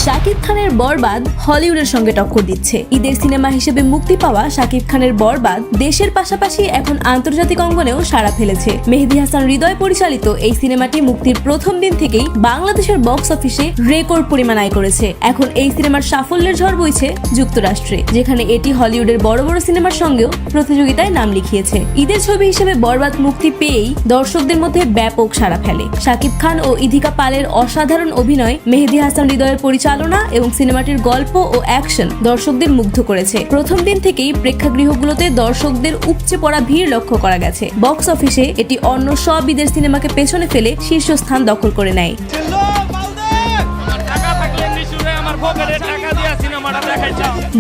শাকিব খানের বরবাদ হলিউডের সঙ্গে টক্কর দিচ্ছে। ঈদের সিনেমা হিসেবে মুক্তি পাওয়া শাকিব খানের বরবাদ দেশের পাশাপাশি এখন আন্তর্জাতিক অঙ্গনেও সাড়া ফেলেছে। মেহেদী হাসান হৃদয় পরিচালিত এই সিনেমাটি মুক্তির প্রথম দিন থেকেই বাংলাদেশের বক্স অফিসে রেকর্ড পরিমাণ আয় করেছে। এখন এই সিনেমার সাফল্যের ঝড় বইছে যুক্তরাষ্ট্রে, যেখানে এটি হলিউডের বড় বড় সিনেমার সঙ্গেও প্রতিযোগিতায় নাম লিখিয়েছে। ঈদের ছবি হিসেবে বরবাদ মুক্তি পেয়েই দর্শকদের মধ্যে ব্যাপক সাড়া ফেলে। শাকিব খান ও ইধিকা পালের অসাধারণ অভিনয়, মেহেদী হাসান হৃদয়ের পরিচালনা এবং সিনেমাটির গল্প ও অ্যাকশন দর্শকদের মুগ্ধ করেছে। প্রথম দিন থেকেই প্রেক্ষাগৃহগুলোতে দর্শকদের উপচে পড়া ভিড় লক্ষ্য করা গেছে। বক্স অফিসে এটি অন্য সব ঈদের সিনেমাকে পেছনে ফেলে শীর্ষস্থান দখল করে নেয়।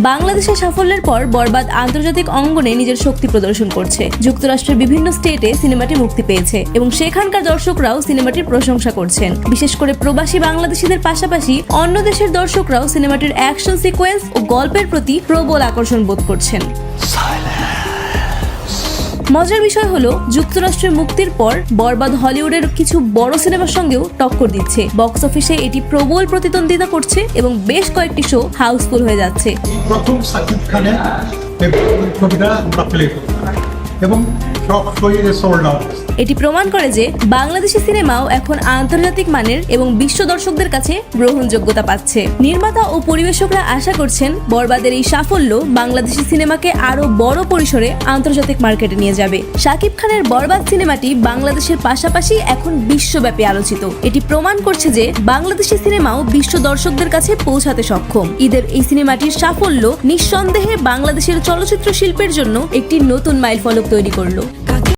বাংলাদেশের সাফল্যের পর বরবাদ আন্তর্জাতিক অঙ্গনে নিজের শক্তি প্রদর্শন করছে। যুক্তরাষ্ট্রের বিভিন্ন স্টেটে সিনেমাটি মুক্তি পেয়েছে এবং সেখানকার দর্শকরাও সিনেমাটির প্রশংসা করছেন। বিশেষ করে প্রবাসী বাংলাদেশিদের পাশাপাশি অন্য দেশের দর্শকরাও সিনেমাটির অ্যাকশন সিকোয়েন্স ও গল্পের প্রতি প্রবল আকর্ষণ বোধ করছেন। মজার বিষয় হলো, যুক্তরাষ্ট্রের মুক্তির পর বরবাদ হলিউডের কিছু বড় সিনেমার সঙ্গেও টক্কর দিচ্ছে। বক্স অফিসে এটি প্রবল প্রতিদ্বন্দ্বিতা করছে এবং বেশ কয়েকটি শো হাউসফুল হয়ে যাচ্ছে। প্রথম শাকিব খানের ছবিটা আমরা প্লে করি এবং সব শোয়ে সোল্ড আউট। এটি প্রমাণ করে যে বাংলাদেশি সিনেমাও এখন আন্তর্জাতিক মানের এবং বিশ্ব দর্শকদের কাছে গ্রহণযোগ্যতা পাচ্ছে। নির্মাতা ও পরিবেশকরা আশা করছেন বরবাদের এই সাফল্য বাংলাদেশি সিনেমাকে আরো বড় পরিসরে আন্তর্জাতিক মার্কেটে নিয়ে যাবে। শাকিব খানের বরবাদ সিনেমাটি বাংলাদেশের পাশাপাশি এখন বিশ্বব্যাপী আলোচিত। এটি প্রমাণ করছে যে বাংলাদেশি সিনেমাও বিশ্ব দর্শকদের কাছে পৌঁছাতে সক্ষম। ঈদের এই সিনেমাটির সাফল্য নিঃসন্দেহে বাংলাদেশের চলচ্চিত্র শিল্পের জন্য একটি নতুন মাইলফলক তৈরি করলো।